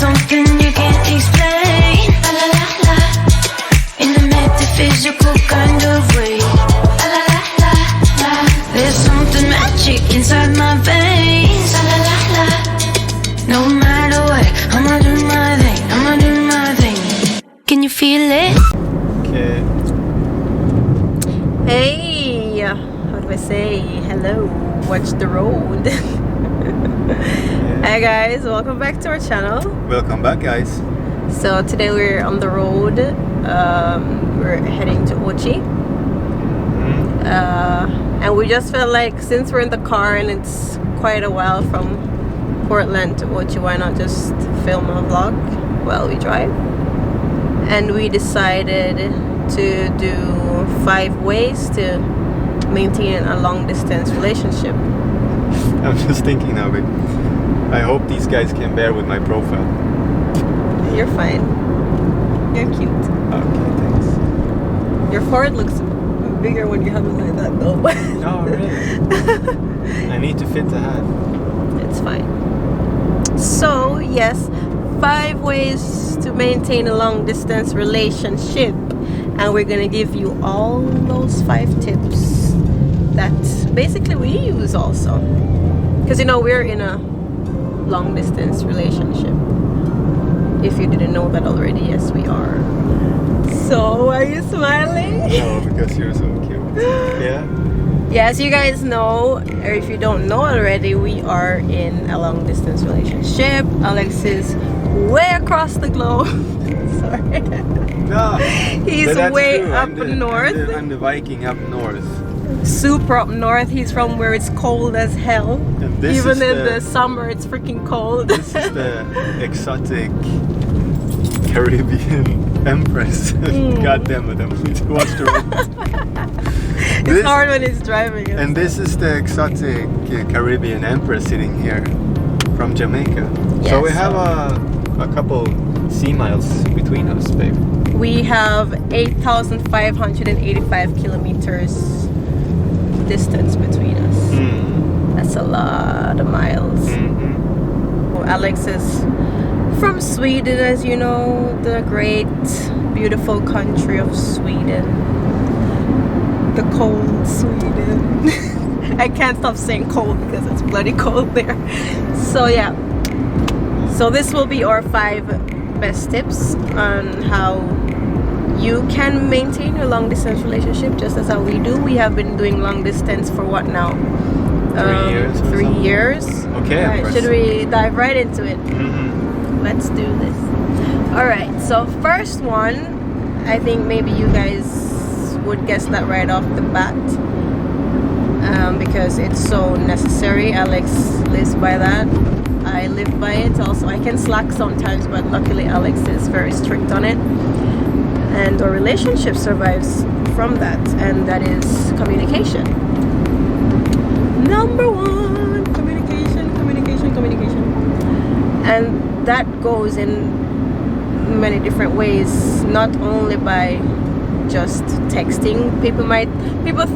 something you can't explain. La la la la. In a metaphysical kind of way. La la la la la. There's something magic inside my veins. La la la la. No matter what, I'ma do my thing. I'ma do my thing. Can you feel it? Okay. Hey, how do I say hello? Watch the road. Hi guys, welcome back to our channel. Welcome back, guys. So today we're on the road. We're heading to Ochi. And we just felt like since we're in the car and it's quite a while from Portland to Ochi, why not just film a vlog while we drive? And we decided to do 5 ways to maintain a long distance relationship. I'm just thinking now, babe. I hope these guys can bear with my profile. You're fine. You're cute. Okay, thanks. Your forehead looks bigger when you have it like that though. Oh, really? I need to fit the hat. It's fine. So, yes, 5 ways to maintain a long distance relationship. And we're gonna give you all those 5 tips that basically we use also. Because you know, we're in a long distance relationship. If you didn't know that already, yes, we are. So, are you smiling? No, because you're so cute. Yeah? Yes, you guys know, or if you don't know already, we are in a long distance relationship. Alex is way across the globe. Sorry. No. He's but that's way true. up north. I'm the Viking up north. Super up north. He's from where it's cold as hell. And this Even is in the summer, it's freaking cold. This is the exotic Caribbean Empress. God damn it, I'm going to watch the road. It's hard when he's driving. And this is the exotic Caribbean Empress sitting here from Jamaica. Yes, so we have a couple sea miles between us, babe. We have 8,585 kilometers distance between us. That's a lot of miles. Well, Alex is from Sweden, as you know, the great, beautiful country of Sweden. The cold Sweden. I can't stop saying cold because it's bloody cold there. So yeah. So this will be our 5 best tips on how you can maintain a long distance relationship, just as how we do. We have been doing long distance for what now? 3 years. 3 years. Okay. Right, should we dive right into it? Let's do this. Alright, so first one, I think maybe you guys would guess that right off the bat, because it's so necessary. Alex lives by that. I live by it also. I can slack sometimes, but luckily Alex is very strict on it. And our relationship survives from that, and that is communication. Number 1, communication, communication, communication. And that goes in many different ways, not only by just texting. People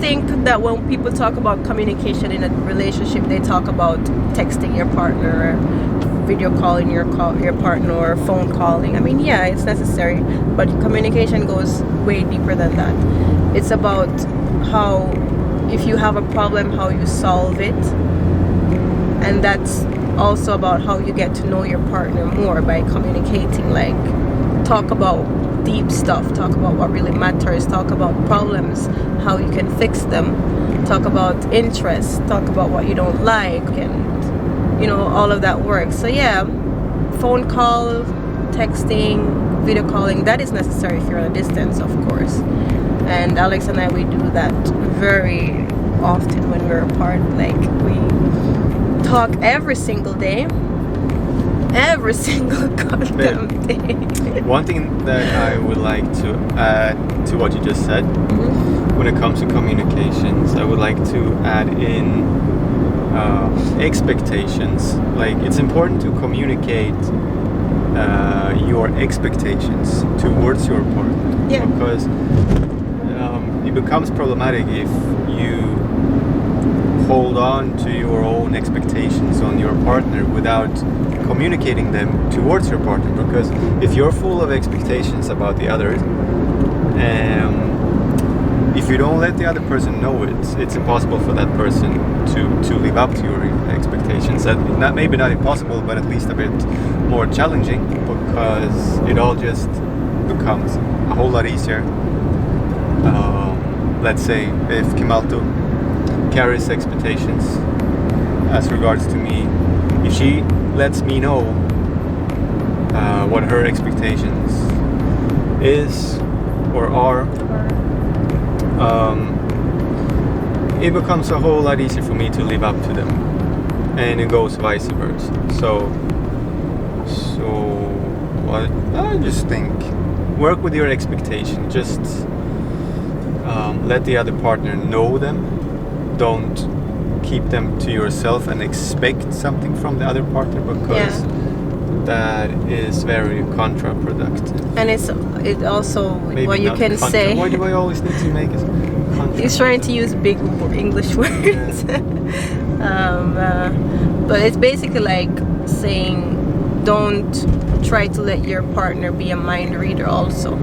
think that when people talk about communication in a relationship, they talk about texting your partner, or video calling your partner, or phone calling. I mean, yeah, it's necessary, but communication goes way deeper than that. It's about how, if you have a problem, how you solve it. And that's also about how you get to know your partner more by communicating. Like, talk about deep stuff, talk about what really matters, talk about problems, how you can fix them, talk about interests, talk about what you don't like, and you know, all of that works. So yeah, phone call, texting, video calling, that is necessary if you're on a distance, of course. And Alex and I, we do that very often when we're apart. Like, we talk every single day. Every single goddamn day. One thing that I would like to add to what you just said, when it comes to communications, I would like to add in expectations. Like, it's important to communicate your expectations towards your partner. Yeah. Because it becomes problematic if you hold on to your own expectations on your partner without communicating them towards your partner, because if you're full of expectations about the other, if you don't let the other person know it, it's impossible for that person to live up to your expectations. That maybe not impossible, but at least a bit more challenging, because it all just becomes a whole lot easier. Let's say if Kimalto carries expectations as regards to me, if she lets me know what her expectations is or are, it becomes a whole lot easier for me to live up to them, and it goes vice versa. So what I just think, work with your expectation. Just let the other partner know them. Don't keep them to yourself and expect something from the other partner, because that is very counterproductive. And it also Maybe what you not can say. Why do I always need to make it? He's trying to use big English words. But it's basically like saying, don't try to let your partner be a mind reader also.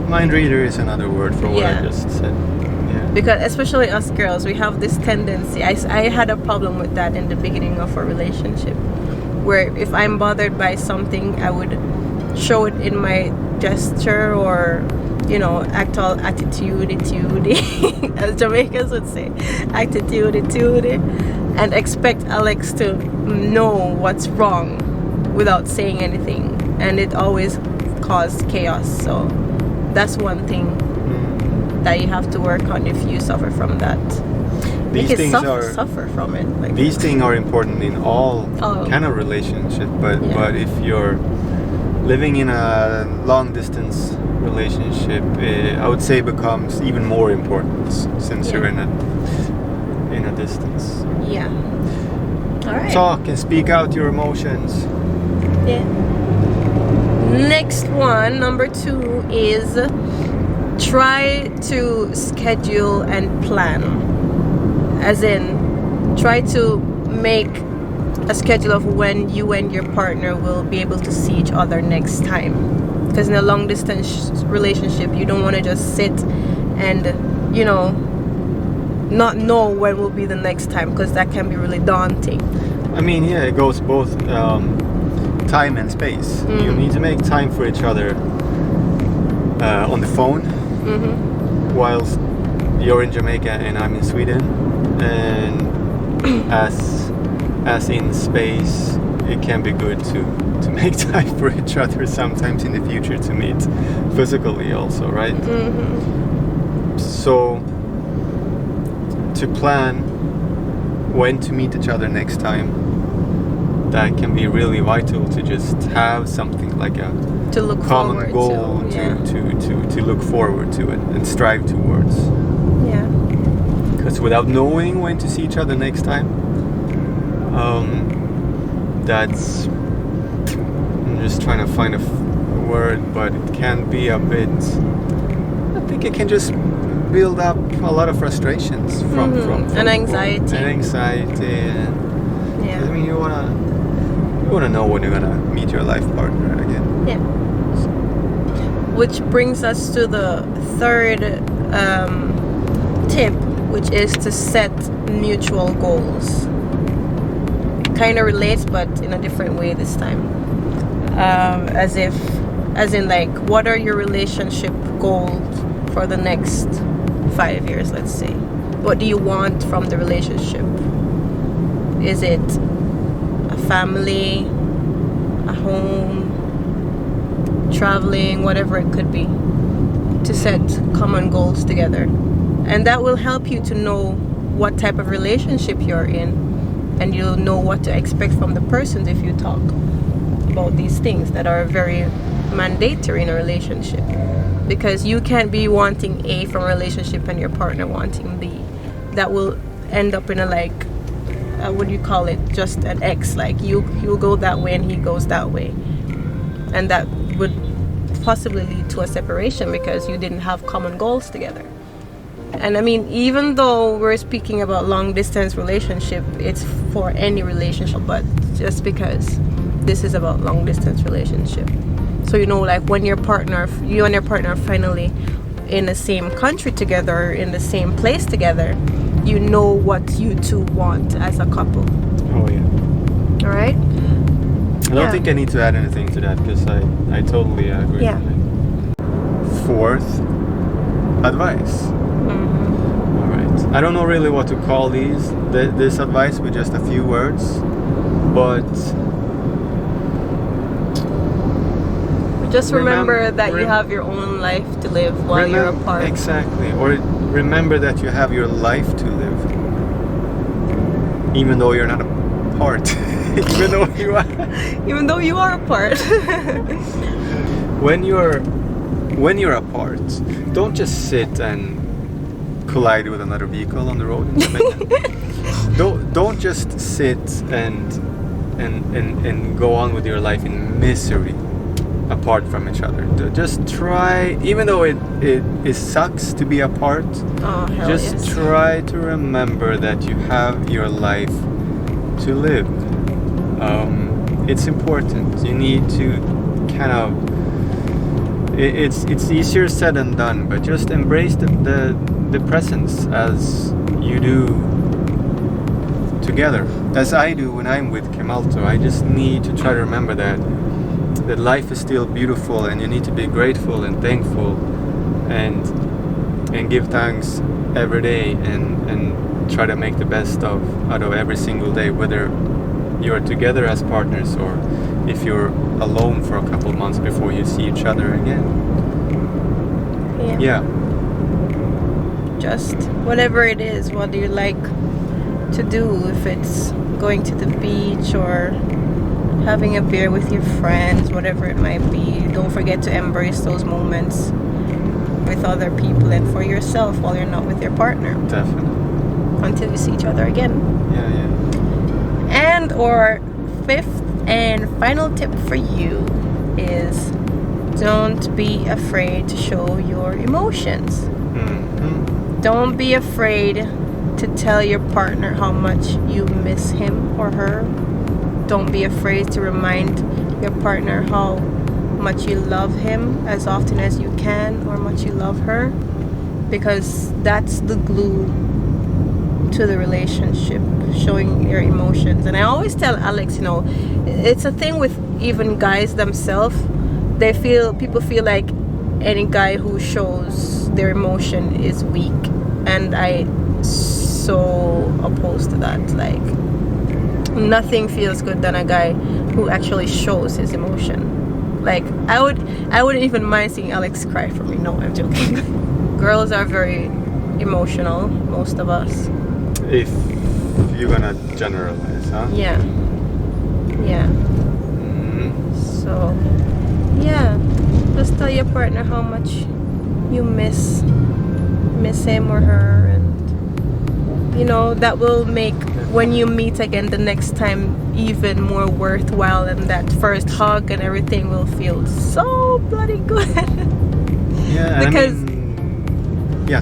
Mind reader is another word for what I Yeah. just said. Yeah. Because especially us girls, we have this tendency. I had a problem with that in the beginning of our relationship, where if I'm bothered by something, I would show it in my gesture, or act all attitude, as Jamaicans would say, attitude, and expect Alex to know what's wrong without saying anything, and it always caused chaos. So that's one thing that you have to work on if you suffer from that. These Make it things suffer from it. Like, these things are important in all Oh. kind of relationship, but Yeah. but if you're living in a long distance relationship, I would say becomes even more important, since you're in a distance. yeah. All right. Talk and speak out your emotions. Yeah. Next one, number 2, is try to schedule and plan. As in, try to make a schedule of when you and your partner will be able to see each other next time. Because in a long distance relationship, you don't want to just sit and, not know when will be the next time, because that can be really daunting. I mean, yeah, it goes both time and space. You need to make time for each other on the phone, whilst you're in Jamaica and I'm in Sweden, and as in space, it can be good to make time for each other sometimes in the future, to meet physically also, right? So to plan when to meet each other next time, that can be really vital, to just have something like a To look common forward goal to. to look forward to it and strive towards. Yeah. Because without knowing when to see each other next time, that's, I'm just trying to find a word, but it can be a bit, I think it can just build up a lot of frustrations from And anxiety. and anxiety. Yeah. I mean, you wanna know when you're gonna meet your life partner again. Yeah. Which brings us to the third tip, which is to set mutual goals. It kind of relates, but in a different way this time. As in like, what are your relationship goals for the next 5 years, let's say? What do you want from the relationship? Is it a family, a home, traveling, whatever it could be, to set common goals together. And that will help you to know what type of relationship you're in, and you'll know what to expect from the person if you talk about these things that are very mandatory in a relationship. Because you can't be wanting A from a relationship and your partner wanting B. That will end up in a what do you call it, just an X, like you'll go that way and he goes that way, and that would possibly lead to a separation because you didn't have common goals together. And I mean, even though we're speaking about long distance relationship, it's for any relationship, but just because this is about long distance relationship. So you know, like when you and your partner are finally in the same country together, in the same place together, you know what you two want as a couple. Oh yeah. All right. I don't think I need to add anything to that because I totally agree. Yeah. Fourth, advice. Mm-hmm. All right. I don't know really what to call this advice with just a few words, but just remember that you have your own life to live while you're apart. Exactly. Or remember that you have your life to live, even though you're not apart. Even though you are apart. When you're apart, don't just sit and collide with another vehicle on the road in Jamaica. don't just sit and go on with your life in misery apart from each other. Just try, even though it sucks to be apart, just try to remember that you have your life to live. It's important. You need to kind of, it's easier said than done, but just embrace the presence as you do together, as I do when I'm with Kem Alex. I just need to try to remember that life is still beautiful, and you need to be grateful and thankful and give thanks every day, and try to make the best out of every single day, whether you're together as partners or if you're alone for a couple of months before you see each other again. Yeah. Just whatever it is, what do you like to do? If it's going to the beach or having a beer with your friends, whatever it might be, don't forget to embrace those moments with other people and for yourself while you're not with your partner. Definitely. Until you see each other again. Yeah. And or fifth and final tip for you is don't be afraid to show your emotions. Mm-hmm. Don't be afraid to tell your partner how much you miss him or her. Don't be afraid to remind your partner how much you love him as often as you can, or much you love her, because that's the glue to the relationship, showing your emotions. And I always tell Alex, it's a thing with even guys themselves. People feel like any guy who shows their emotion is weak, and I so opposed to that. Like, nothing feels good than a guy who actually shows his emotion. Like, I wouldn't even mind seeing Alex cry for me. No, I'm joking. Girls are very emotional, most of us. If you're gonna generalize, huh? Yeah. Mm-hmm. So, yeah, just tell your partner how much you miss him or her, and that will make when you meet again the next time even more worthwhile, and that first hug and everything will feel so bloody good. Yeah, because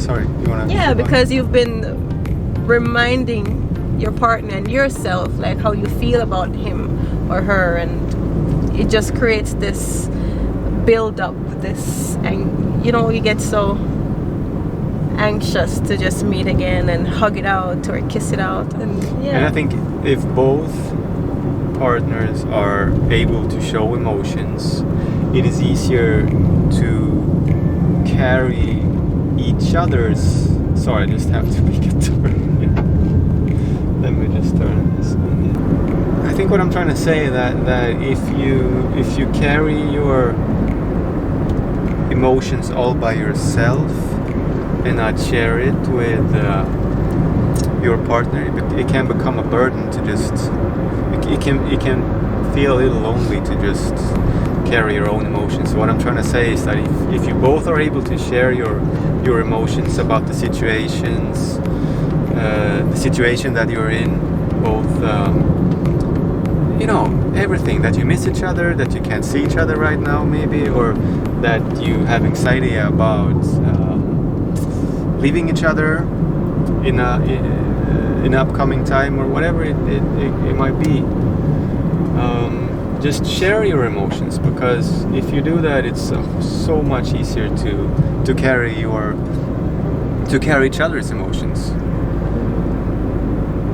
sorry, you wanna? Because you've been reminding your partner and yourself like how you feel about him or her, and it just creates this build up, and you get so anxious to just meet again and hug it out or kiss it out. And I think if both partners are able to show emotions, it is easier to carry each other's. Sorry, I just have to make a turn. Let me just turn this on. I think what I'm trying to say that if you carry your emotions all by yourself and not share it with your partner, it can become a burden to just. It can feel a little lonely to just carry your own emotions. So what I'm trying to say is that if you both are able to share your emotions about the situation that you're in, both everything, that you miss each other, that you can't see each other right now maybe, or that you have anxiety about leaving each other in upcoming time, or whatever it might be. just share your emotions, because if you do that, it's so much easier to carry each other's emotions,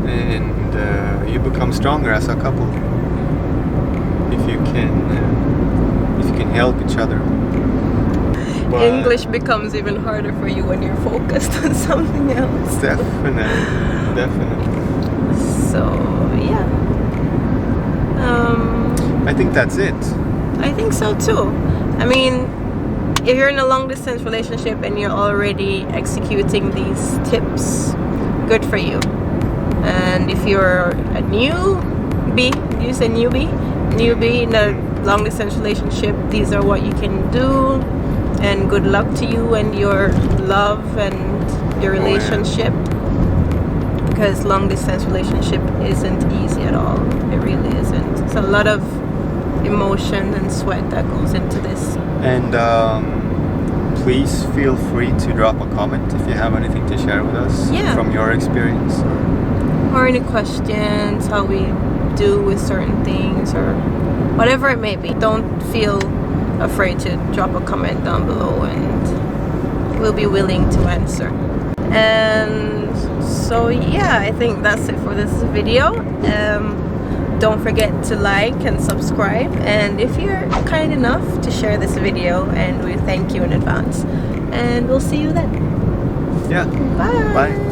and you become stronger as a couple if you can help each other. But English becomes even harder for you when you're focused on something else. definitely. So yeah. I think that's it. I think so too. I mean, if you're in a long distance relationship and you're already executing these tips, good for you. And if you're a newbie in a long distance relationship, these are what you can do. And good luck to you and your love and your relationship. Because long distance relationship isn't easy at all. It really isn't. It's a lot of emotion and sweat that goes into this. And please feel free to drop a comment if you have anything to share with us from your experience. Or any questions, how we do with certain things, or whatever it may be. Don't feel afraid to drop a comment down below, and we'll be willing to answer. And so yeah, I think that's it for this video. Don't forget to like and subscribe, and if you're kind enough to share this video, and we thank you in advance, and we'll see you then. Yeah. Bye. Bye.